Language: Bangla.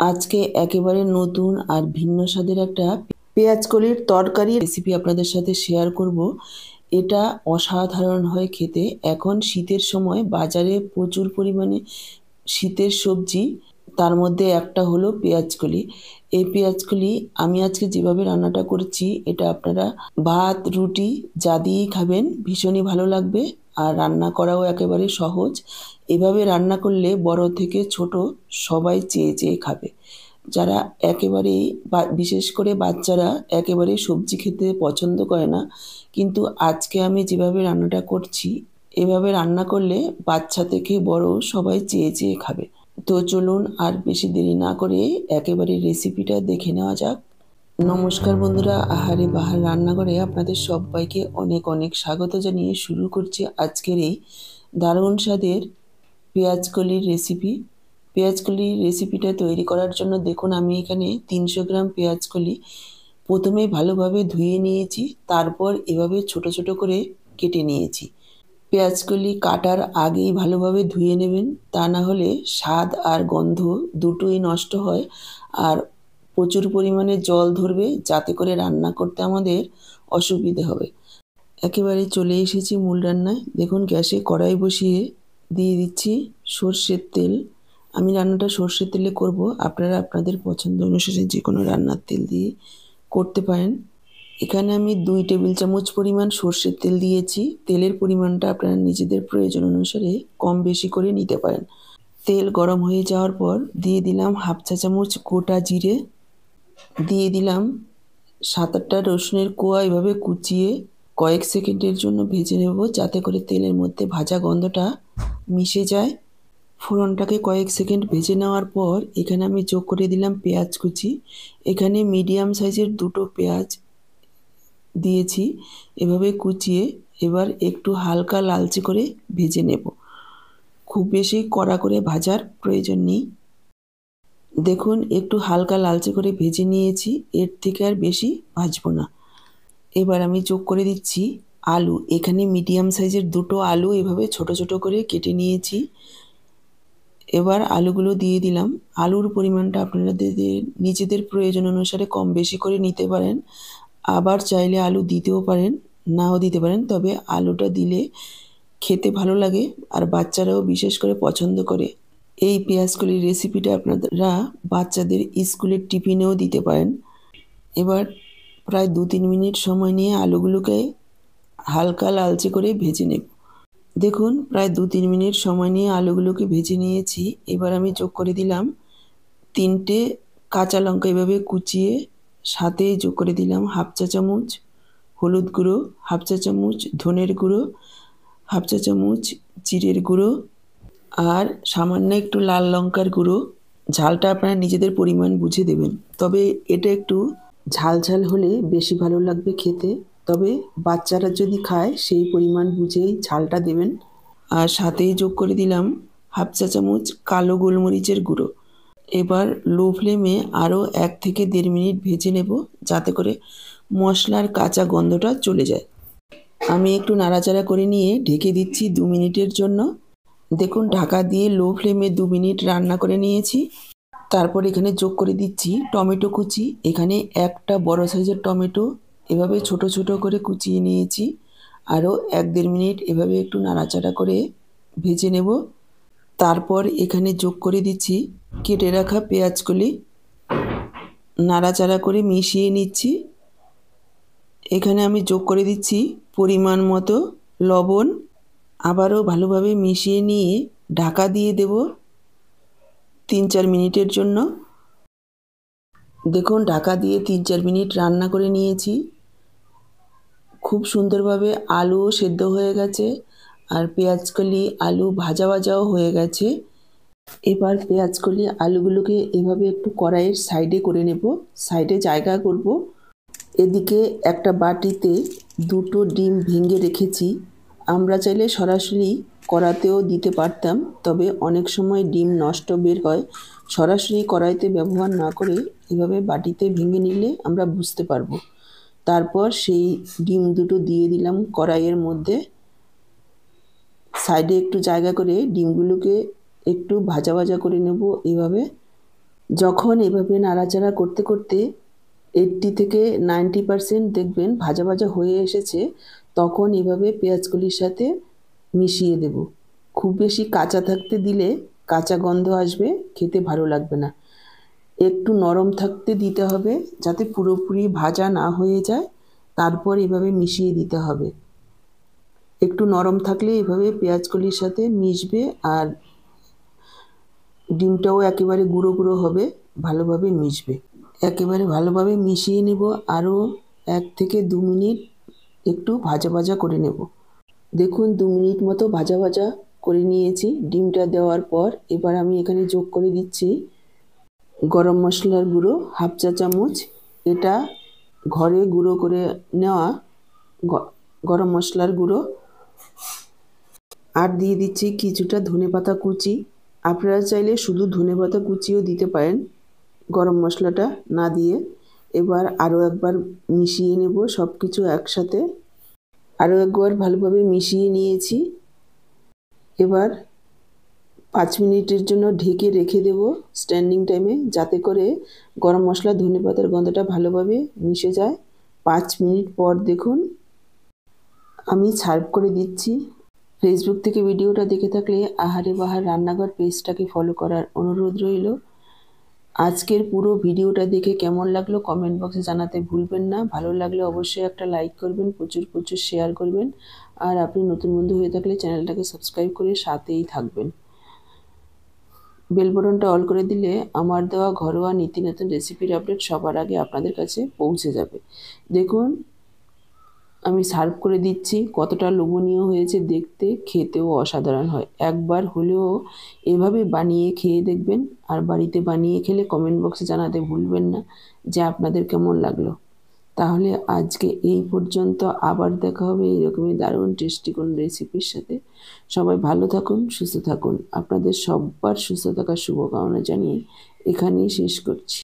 আজকে একেবারে নতুন আর ভিন্ন স্বাদের একটা পেঁয়াজ কলির তরকারি রেসিপি আপনাদের সাথে শেয়ার করব। এটা অসাধারণ হয় খেতে। এখন শীতের সময় বাজারে প্রচুর পরিমাণে শীতের সবজি, তার মধ্যে একটা হলো পেঁয়াজকলি। এই পেঁয়াজকলি আমি আজকে যেভাবে রান্নাটা করেছি, এটা আপনারা ভাত, রুটি যা দিয়েই খাবেন ভীষণই ভালো লাগবে। আর রান্না করাও একেবারে সহজ। এভাবে রান্না করলে বড় থেকে ছোট সবাই চেয়ে চেয়ে খাবে। যারা একেবারেই বিশেষ করে বাচ্চারা একেবারেই সবজি খেতে পছন্দ করে না, কিন্তু আজকে আমি যেভাবে রান্নাটা করছি, এভাবে রান্না করলে বাচ্চা থেকে বড় সবাই চেয়ে চেয়ে খাবে। তো চলুন আর বেশি দেরি না করে একেবারে রেসিপিটা দেখে নেওয়া যাক। নমস্কার বন্ধুরা, আহারে বাহার রান্নাঘরে আপনাদের সবাইকে অনেক অনেক স্বাগত জানিয়ে শুরু করছি আজকের এই দারুণ স্বাদের পেঁয়াজকলির রেসিপি। পেঁয়াজকলির রেসিপিটা তৈরি করার জন্য দেখুন আমি এখানে 300 গ্রাম পেঁয়াজকলি প্রথমে ভালোভাবে ধুয়ে নিয়েছি, তারপর এভাবে ছোট ছোট করে কেটে নিয়েছি। পেঁয়াজকলি কাটার আগেই ভালোভাবে ধুয়ে নেবেন, তা না হলে স্বাদ আর গন্ধ দুটোই নষ্ট হয় আর প্রচুর পরিমাণে জল ধরবে, যাতে করে রান্না করতে আমাদের অসুবিধে হবে। একেবারে চলে এসেছি মূল রান্নায়। দেখুন গ্যাসে কড়াই বসিয়ে দিয়ে দিচ্ছি সর্ষের তেল। আমি রান্নাটা সর্ষের তেলে করব, আপনারা আপনাদের পছন্দ অনুসারে যে কোনো রান্নার তেল দিয়ে করতে পারেন। এখানে আমি 2 টেবিল চামচ পরিমাণ সর্ষের তেল দিয়েছি। তেলের পরিমাণটা আপনারা নিজেদের প্রয়োজন অনুসারে কম বেশি করে নিতে পারেন। তেল গরম হয়ে যাওয়ার পর দিয়ে দিলাম হাফ চা চামচ গোটা জিরে, দিয়ে দিলাম 7-8টা রসুনের কোয়া এভাবে কুচিয়ে কয়েক সেকেন্ডের জন্য ভেজে নেব, যাতে করে তেলের মধ্যে ভাজা গন্ধটা মিশে যায়। ফোড়নটাকে কয়েক সেকেন্ড ভেজে নেওয়ার পর এখানে আমি যোগ করে দিলাম পেঁয়াজ কুচি। এখানে মিডিয়াম সাইজের 2টো পেঁয়াজ দিয়েছি এভাবে কুচিয়ে। এবার একটু হালকা লালচে করে ভেজে নেব, খুব বেশি কড়া করে ভাজার প্রয়োজন নেই। দেখুন একটু হালকা লালচে করে ভেজে নিয়েছি, এর থেকে আর বেশি ভাজবো না। এবার আমি যোগ করে দিচ্ছি আলু। এখানে মিডিয়াম সাইজের 2টো আলু এভাবে ছোট ছোট করে কেটে নিয়েছি। এবার আলুগুলো দিয়ে দিলাম। আলুর পরিমাণটা আপনাদের নিজেদের প্রয়োজন অনুসারে কম বেশি করে নিতে পারেন। আবার চাইলে আলু দিতেও পারেন, নাও দিতে পারেন, তবে আলুটা দিলে খেতে ভালো লাগে আর বাচ্চারাও বিশেষ করে পছন্দ করে। এই পেঁয়াজকলির রেসিপিটা আপনারা বাচ্চাদের স্কুলের টিফিনেও দিতে পারেন। এবার প্রায় 2-3 মিনিট সময় নিয়ে আলুগুলোকে হালকা লালচে করে ভেজে নেব। দেখুন প্রায় 2-3 মিনিট সময় নিয়ে আলুগুলোকে ভেজে নিয়েছি। এবার আমি যোগ করে দিলাম 3টে কাঁচা লঙ্কা এভাবে কুচিয়ে, সাথে যোগ করে দিলাম হাফ চা চামচ হলুদ গুঁড়ো, হাফ চা চামচ ধনের গুঁড়ো, হাফ চা চামচ জিরের গুঁড়ো আর সামান্য একটু লাল লঙ্কার গুঁড়ো। ঝালটা আপনারা নিজেদের পরিমাণ বুঝে দেবেন, তবে এটা একটু ঝাল ঝাল হলে বেশি ভালো লাগবে খেতে। তবে বাচ্চারা যদি খায় সেই পরিমাণ বুঝেই ঝালটা দেবেন। আর সাথেই যোগ করে দিলাম হাফ চা চামচ কালো গোলমরিচের গুঁড়ো। এবার লো ফ্লেমে আরও 1 থেকে 1.5 মিনিট ভেজে নেব, যাতে করে মশলার কাঁচা গন্ধটা চলে যায়। আমি একটু নাড়াচাড়া করে নিয়ে ঢেকে দিচ্ছি 2 মিনিটের জন্য। দেখুন ঢাকা দিয়ে লো ফ্লেমে 2 মিনিট রান্না করে নিয়েছি। তারপর এখানে যোগ করে দিচ্ছি টমেটো কুচি। এখানে একটা বড় সাইজের টমেটো এভাবে ছোট ছোট করে কুচিয়ে নিয়েছি। আরও 1-1.5 মিনিট এভাবে একটু নাড়াচাড়া করে ভেজে নেব। তারপর এখানে যোগ করে দিচ্ছি কেটে রাখা পেঁয়াজকলি। নাড়াচাড়া করে মিশিয়ে নিচ্ছি। এখানে আমি যোগ করে দিচ্ছি পরিমাণ মতো লবণ। আবারও ভালোভাবে মিশিয়ে নিয়ে ঢাকা দিয়ে দেব 3-4 মিনিটের জন্য। দেখুন ঢাকা দিয়ে 3-4 মিনিট রান্না করে নিয়েছি। খুব সুন্দরভাবে আলুও সেদ্ধ হয়ে গেছে আর পেঁয়াজকলি আলু ভাজা ভাজাও হয়ে গেছে। এবার পেঁয়াজকলি আলুগুলোকে এভাবে একটু কড়াইয়ের সাইডে করে নেব, সাইডে জায়গা করব। এদিকে একটা বাটিতে 2টো ডিম ভেঙে রেখেছি। আমরা চাইলে সরাসরি কড়াতেও দিতে পারতাম, তবে অনেক সময় ডিম নষ্ট বের হয়। সরাসরি কড়াইতে ব্যবহার না করে এভাবে বাটিতে ভেঙে নিলে আমরা বুঝতে পারবো। তারপর সেই ডিম 2টো দিয়ে দিলাম কড়াইয়ের মধ্যে। সাইডে একটু জায়গা করে ডিমগুলোকে একটু ভাজা ভাজা করে নেব এভাবে। যখন এভাবে নাড়াচাড়া করতে করতে 80 থেকে 90% দেখবেন ভাজা ভাজা হয়ে এসেছে, তখন এভাবে পেঁয়াজকলির সাথে মিশিয়ে দেব। খুব বেশি কাঁচা থাকতে দিলে কাঁচা গন্ধ আসবে, খেতে ভালো লাগবে না। একটু নরম থাকতে দিতে হবে যাতে পুরোপুরি ভাজা না হয়ে যায়, তারপর এভাবে মিশিয়ে দিতে হবে। একটু নরম থাকলে এভাবে পেঁয়াজকলির সাথে মিশবে আর ডিমটাও একেবারে গুঁড়ো গুঁড়ো হবে, ভালোভাবে মিশবে। একেবারে ভালোভাবে মিশিয়ে নেব, আরও 1 থেকে 2 মিনিট একটু ভাজা ভাজা করে নেব। দেখুন 2 মিনিট মতো ভাজা ভাজা করে নিয়েছি ডিমটা দেওয়ার পর। এবার আমি এখানে যোগ করে দিচ্ছি গরম মশলার গুঁড়ো 1/2 চা চামচ। এটা ঘরে গুঁড়ো করে নেওয়া গরম মশলার গুঁড়ো। আর দিয়ে দিচ্ছি কিছুটা ধনেপাতা কুচি। আপনারা চাইলে শুধু ধনেপাতা কুচিও দিতে পারেন গরম মশলাটা না দিয়ে। এবার আরও একবার মিশিয়ে নেব সব কিছু একসাথে। আরও একবার ভালোভাবে মিশিয়ে নিয়েছি। এবার 5 মিনিটের জন্য ঢেকে রেখে দেব স্ট্যান্ডিং টাইমে, যাতে করে গরম মশলা ধনেপাতার গন্ধটা ভালোভাবে মিশে যায়। 5 মিনিট পর দেখুন আমি সার্ভ করে দিচ্ছি। ফেসবুক থেকে ভিডিওটা দেখে থাকলে আহারে বাহার রান্নাঘর পেজটাকে ফলো করার অনুরোধ রইল। আজকের পুরো ভিডিওটা দেখে কেমন লাগলো কমেন্ট বক্সে জানাতে ভুলবেন না। ভালো লাগলে অবশ্যই একটা লাইক করবেন, প্রচুর প্রচুর শেয়ার করবেন। আর আপনি নতুন বন্ধু হয়ে থাকলে চ্যানেলটাকে সাবস্ক্রাইব করে সাথেই থাকবেন। বেল বাটনটা অল করে দিলে আমার দেওয়া ঘরোয়া নীতি নতুন রেসিপির আপডেট সবার আগে আপনাদের কাছে পৌঁছে যাবে। দেখুন আমি সার্ভ করে দিচ্ছি, কতটা লোভনীয় হয়েছে দেখতে, খেতেও অসাধারণ হয়। একবার হলেও এভাবে বানিয়ে খেয়ে দেখবেন, আর বাড়িতে বানিয়ে খেলে কমেন্ট বক্সে জানাতে ভুলবেন না যে আপনাদের কেমন লাগলো। তাহলে আজকে এই পর্যন্ত, আবার দেখা হবে এরকমই দারুণ টেস্টি কোনো রেসিপির সাথে। সবাই ভালো থাকুন, সুস্থ থাকুন। আপনাদের সবার সুস্থ থাকার শুভকামনা জানিয়ে এখানেই শেষ করছি।